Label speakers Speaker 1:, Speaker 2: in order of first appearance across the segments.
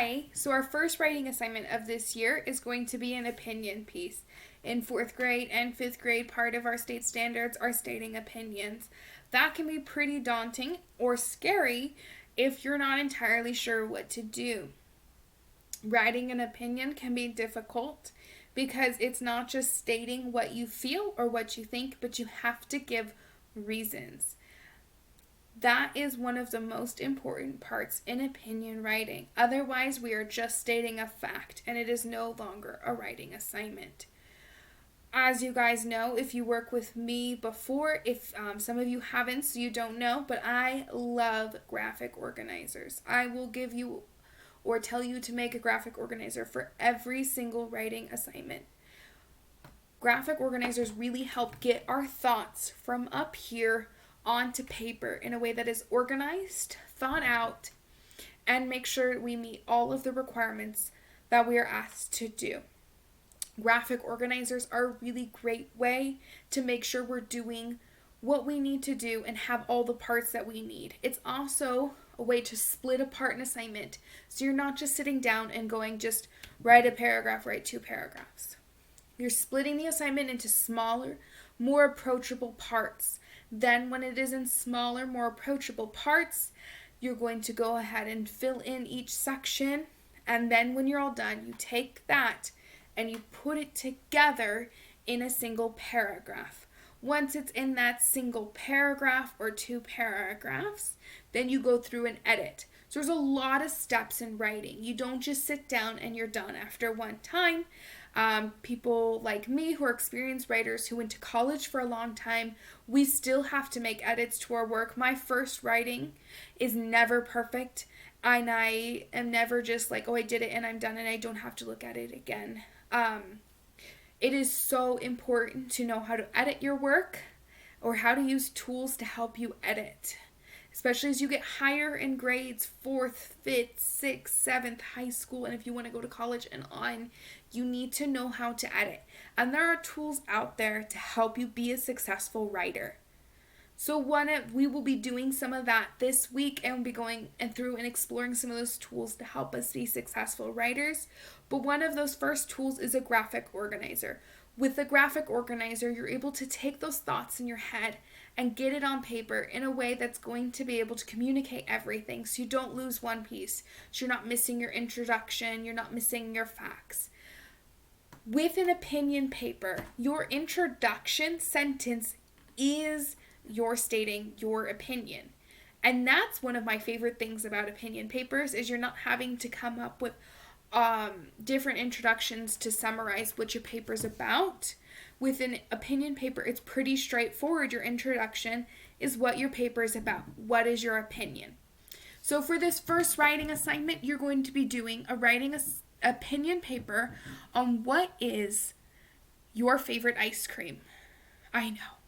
Speaker 1: Okay, so our first writing assignment of this year is going to be an opinion piece. In 4th grade and 5th grade, part of our state standards are stating opinions. That can be pretty daunting or scary if you're not entirely sure what to do. Writing an opinion can be difficult because it's not just stating what you feel or what you think, but you have to give reasons. That is one of the most important parts in opinion writing. Otherwise, we are just stating a fact, and it is no longer a writing assignment. As you guys know, if you work with me before, if some of you haven't, so you don't know, but I love graphic organizers. I will give you or tell you to make a graphic organizer for every single writing assignment. Graphic organizers really help get our thoughts from up here onto paper in a way that is organized, thought out, and make sure we meet all of the requirements that we are asked to do. Graphic organizers are a really great way to make sure we're doing what we need to do and have all the parts that we need. It's also a way to split apart an assignment so you're not just sitting down and going just write a paragraph, write 2 paragraphs. You're splitting the assignment into smaller, more approachable parts. Then when it is in smaller, more approachable parts, you're going to go ahead and fill in each section. And then when you're all done, you take that and you put it together in a single paragraph. Once it's in that single paragraph or 2 paragraphs, then you go through and edit. So there's a lot of steps in writing. You don't just sit down and you're done after one time. People like me who are experienced writers who went to college for a long time, we still have to make edits to our work. My first writing is never perfect, and I am never just like, oh, I did it and I'm done and I don't have to look at it again. It is so important to know how to edit your work or how to use tools to help you edit. Especially as you get higher in grades, 4th, 5th, 6th, 7th, high school, and if you want to go to college and on, you need to know how to edit. And there are tools out there to help you be a successful writer. So we will be doing some of that this week and we'll be going through and exploring some of those tools to help us be successful writers. But one of those first tools is a graphic organizer. With a graphic organizer, you're able to take those thoughts in your head and get it on paper in a way that's going to be able to communicate everything so you don't lose one piece. So you're not missing your introduction, you're not missing your facts. With an opinion paper, your introduction sentence is you're stating your opinion. And that's one of my favorite things about opinion papers is you're not having to come up with different introductions to summarize what your paper's about. With an opinion paper, it's pretty straightforward. Your introduction is what your paper is about. What is your opinion? So for this first writing assignment, you're going to be doing a writing opinion paper on what is your favorite ice cream. I know.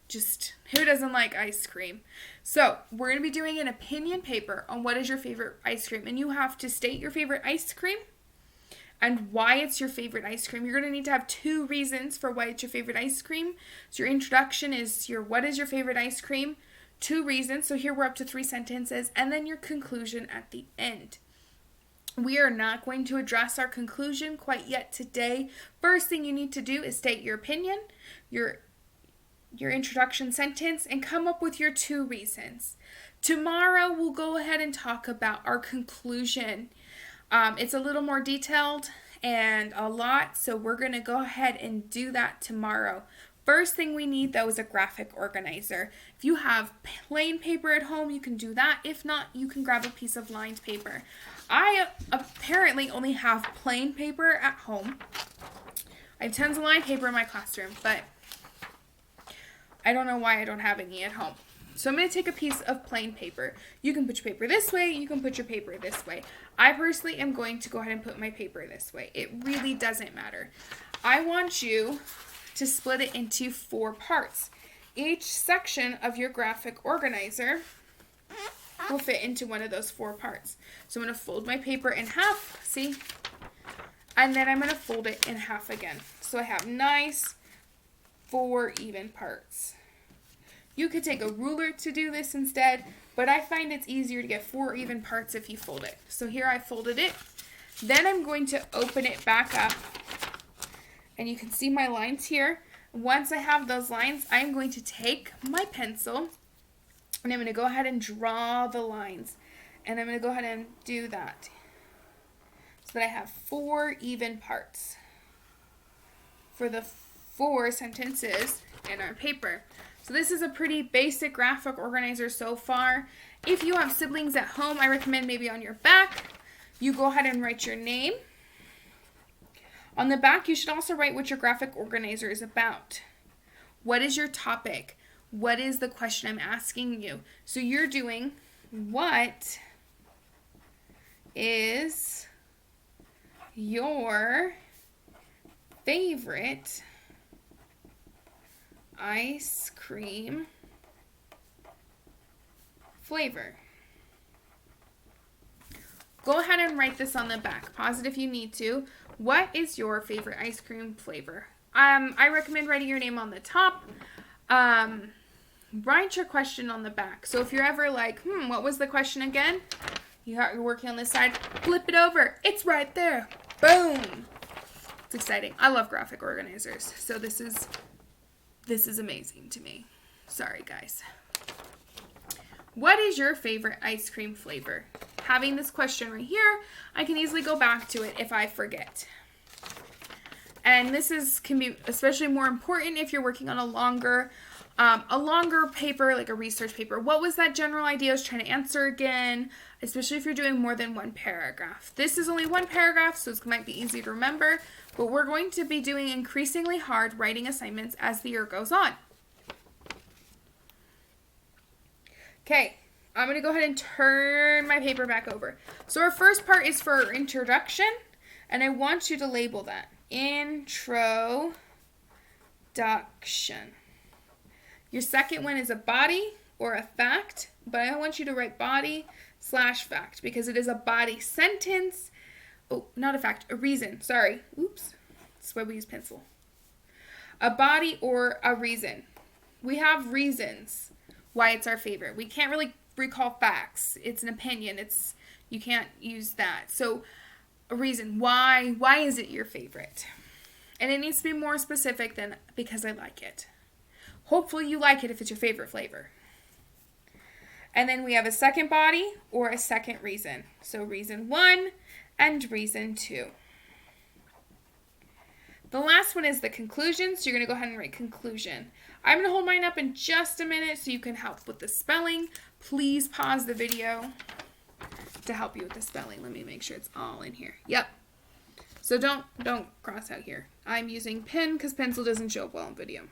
Speaker 1: Just who doesn't like ice cream? So we're going to be doing an opinion paper on what is your favorite ice cream. And you have to state your favorite ice cream and why it's your favorite ice cream. You're going to need to have 2 reasons for why it's your favorite ice cream. So your introduction is your what is your favorite ice cream, 2 reasons. So here we're up to 3 sentences. And then your conclusion at the end. We are not going to address our conclusion quite yet today. First thing you need to do is state your opinion, your introduction sentence, and come up with your 2 reasons. Tomorrow we'll go ahead and talk about our conclusion. It's a little more detailed and a lot, so we're going to go ahead and do that tomorrow. First thing we need, though, is a graphic organizer. If you have plain paper at home, you can do that. If not, you can grab a piece of lined paper. I apparently only have plain paper at home. I have tons of lined paper in my classroom, but I don't know why I don't have any at home. So I'm going to take a piece of plain paper. You can put your paper this way. You can put your paper this way. I personally am going to go ahead and put my paper this way. It really doesn't matter. I want you to split it into 4 parts. Each section of your graphic organizer will fit into one of those 4 parts. So I'm going to fold my paper in half, see? And then I'm going to fold it in half again. So I have nice 4 even parts. You could take a ruler to do this instead, but I find it's easier to get 4 even parts if you fold it. So here I folded it. Then I'm going to open it back up, and you can see my lines here. Once I have those lines, I'm going to take my pencil, and I'm going to go ahead and draw the lines. And I'm going to go ahead and do that so that I have 4 even parts for the 4 sentences in our paper. So this is a pretty basic graphic organizer so far. If you have siblings at home, I recommend maybe on your back, you go ahead and write your name. On the back, you should also write what your graphic organizer is about. What is your topic? What is the question I'm asking you? So you're doing, what is your favorite ice cream flavor? Go ahead and write this on the back. Pause it if you need to. What is your favorite ice cream flavor? I recommend writing your name on the top. Write your question on the back. So if you're ever like, what was the question again? You're working on this side, flip it over. It's right there. Boom. It's exciting. I love graphic organizers. So this is amazing to me. Sorry, guys. What is your favorite ice cream flavor? Having this question right here, I can easily go back to it if I forget. And this can be especially more important if you're working on a longer paper, like a research paper. What was that general idea I was trying to answer again? Especially if you're doing more than one paragraph. This is only one paragraph, so it might be easy to remember, but we're going to be doing increasingly hard writing assignments as the year goes on. Okay, I'm going to go ahead and turn my paper back over. So our first part is for our introduction, and I want you to label that. Introduction. Your second one is a body or a fact, but I want you to write body/fact because it is a body sentence. Oh, not a fact, a reason. Sorry. Oops. That's why we use pencil. A body or a reason. We have reasons why it's our favorite. We can't really recall facts. It's an opinion. You can't use that. So a reason. Why is it your favorite? And it needs to be more specific than because I like it. Hopefully you like it if it's your favorite flavor. And then we have a second body or a second reason. So reason 1 and reason 2. The last one is the conclusion. So you're going to go ahead and write conclusion. I'm going to hold mine up in just a minute so you can help with the spelling. Please pause the video to help you with the spelling. Let me make sure it's all in here. Yep. So don't cross out here. I'm using pen because pencil doesn't show up well in video.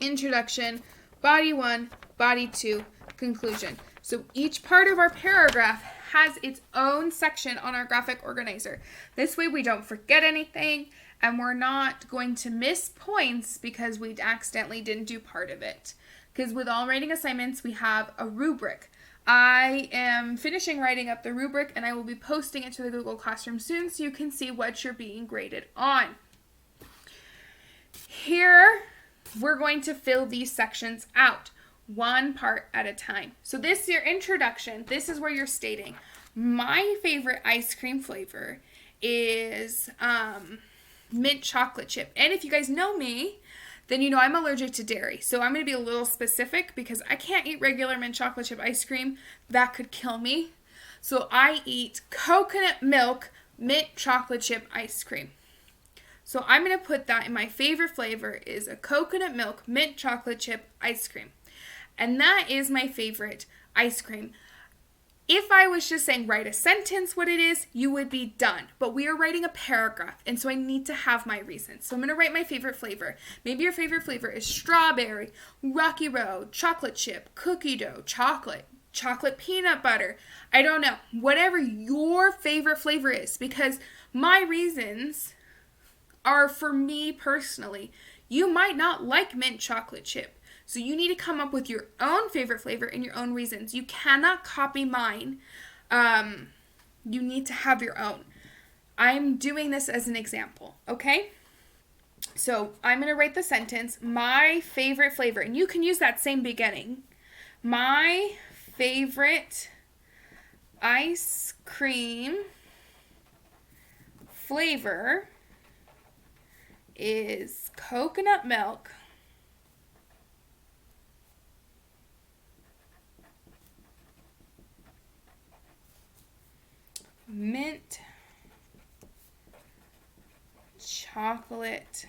Speaker 1: Introduction, body 1, body 2, conclusion. So each part of our paragraph has its own section on our graphic organizer. This way we don't forget anything and we're not going to miss points because we accidentally didn't do part of it. Because with all writing assignments, we have a rubric. I am finishing writing up the rubric and I will be posting it to the Google Classroom soon so you can see what you're being graded on. Here, we're going to fill these sections out, one part at a time. So this is your introduction. This is where you're stating, my favorite ice cream flavor is mint chocolate chip. And if you guys know me, then you know I'm allergic to dairy. So I'm going to be a little specific because I can't eat regular mint chocolate chip ice cream. That could kill me. So I eat coconut milk mint chocolate chip ice cream. So I'm going to put that in my favorite flavor is a coconut milk mint chocolate chip ice cream. And that is my favorite ice cream. If I was just saying write a sentence what it is, you would be done. But we are writing a paragraph, and so I need to have my reasons. So I'm going to write my favorite flavor. Maybe your favorite flavor is strawberry, Rocky Road, chocolate chip, cookie dough, chocolate peanut butter. I don't know. Whatever your favorite flavor is, because my reasons are for me personally. You might not like mint chocolate chip. So you need to come up with your own favorite flavor and your own reasons. You cannot copy mine. You need to have your own. I'm doing this as an example, okay? So I'm going to write the sentence, my favorite flavor. And you can use that same beginning. My favorite ice cream flavor is coconut milk, mint chocolate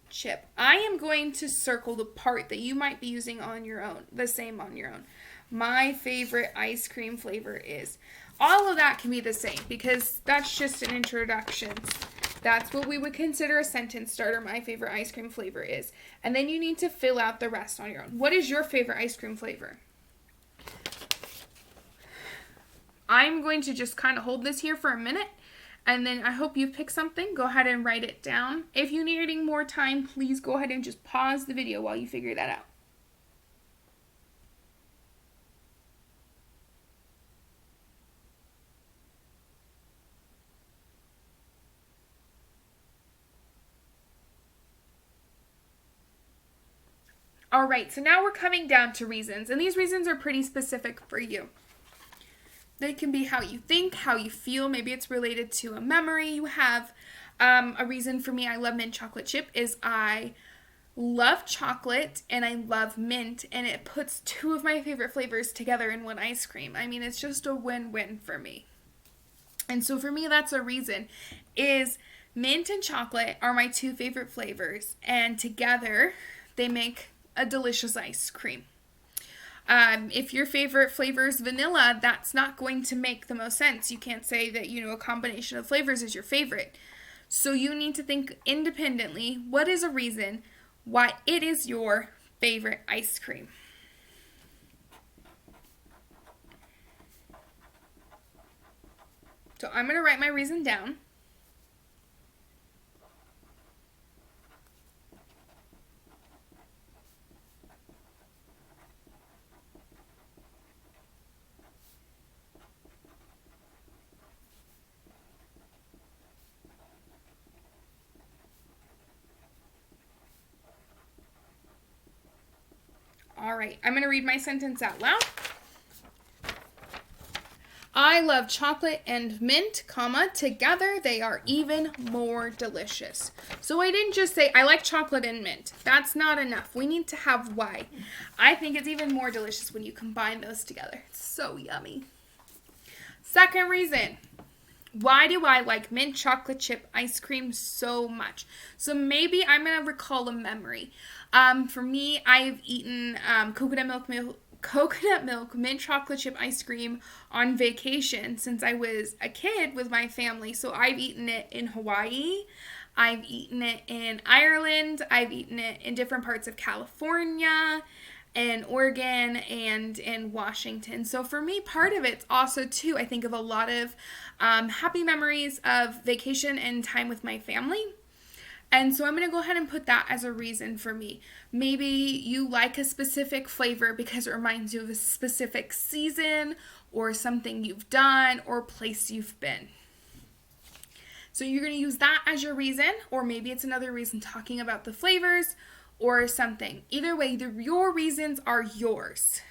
Speaker 1: chip. I am going to circle the part that you might be using on your own, the same on your own. My favorite ice cream flavor is. All of that can be the same because that's just an introduction. That's what we would consider a sentence starter. My favorite ice cream flavor is. And then you need to fill out the rest on your own. What is your favorite ice cream flavor? I'm going to just kind of hold this here for a minute. And then I hope you pick something. Go ahead and write it down. If you're needing more time, please go ahead and just pause the video while you figure that out. All right, so now we're coming down to reasons, and these reasons are pretty specific for you. They can be how you think, how you feel. Maybe it's related to a memory you have. A reason for me I love mint chocolate chip is I love chocolate and I love mint, and it puts two of my favorite flavors together in one ice cream. I mean, it's just a win-win for me. And so for me, that's a reason, is mint and chocolate are my two favorite flavors, and together they make a delicious ice cream. If your favorite flavor is vanilla, that's not going to make the most sense. You can't say that, a combination of flavors is your favorite. So you need to think independently, what is a reason why it is your favorite ice cream? So I'm going to write my reason down. All right, I'm going to read my sentence out loud. I love chocolate and mint, together they are even more delicious. So I didn't just say I like chocolate and mint. That's not enough. We need to have why. I think it's even more delicious when you combine those together. It's so yummy. Second reason. Why do I like mint chocolate chip ice cream so much? So maybe I'm going to recall a memory. For me, I've eaten coconut milk mint chocolate chip ice cream on vacation since I was a kid with my family. So I've eaten it in Hawaii. I've eaten it in Ireland. I've eaten it in different parts of California and Oregon and in Washington. So for me, part of it's also too, I think of a lot of happy memories of vacation and time with my family. And so I'm going to go ahead and put that as a reason for me. Maybe you like a specific flavor because it reminds you of a specific season or something you've done or place you've been. So you're going to use that as your reason, or maybe it's another reason talking about the flavors or something. Either way, your reasons are yours.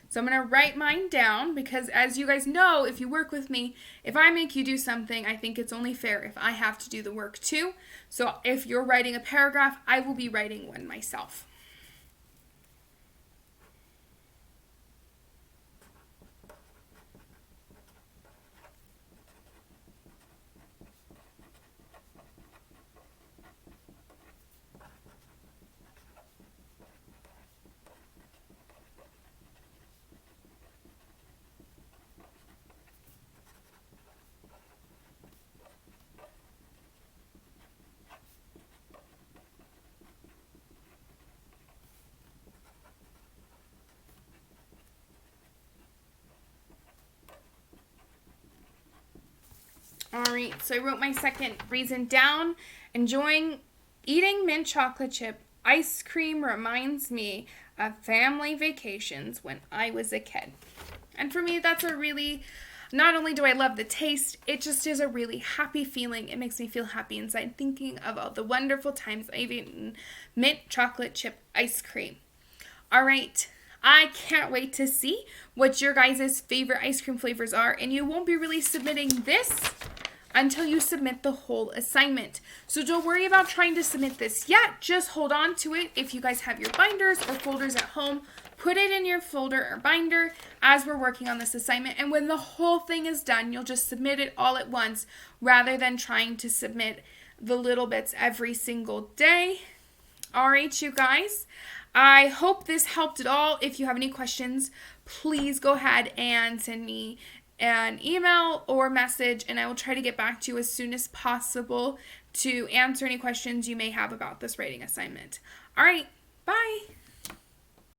Speaker 1: So I'm going to write mine down because, as you guys know, if you work with me, if I make you do something, I think it's only fair if I have to do the work too. So if you're writing a paragraph, I will be writing one myself. Alright, so I wrote my second reason down. Eating mint chocolate chip ice cream reminds me of family vacations when I was a kid. And for me, that's a really Not only do I love the taste, it just is a really happy feeling. It makes me feel happy inside thinking of all the wonderful times I've eaten mint chocolate chip ice cream. All right, I can't wait to see what your guys' favorite ice cream flavors are, and you won't be really submitting this until you submit the whole assignment. So don't worry about trying to submit this yet. Just hold on to it. If you guys have your binders or folders at home, put it in your folder or binder as we're working on this assignment. And when the whole thing is done, you'll just submit it all at once rather than trying to submit the little bits every single day. All right, you guys. I hope this helped at all. If you have any questions, please go ahead and send me an email or message, and I will try to get back to you as soon as possible to answer any questions you may have about this writing assignment. All right, bye.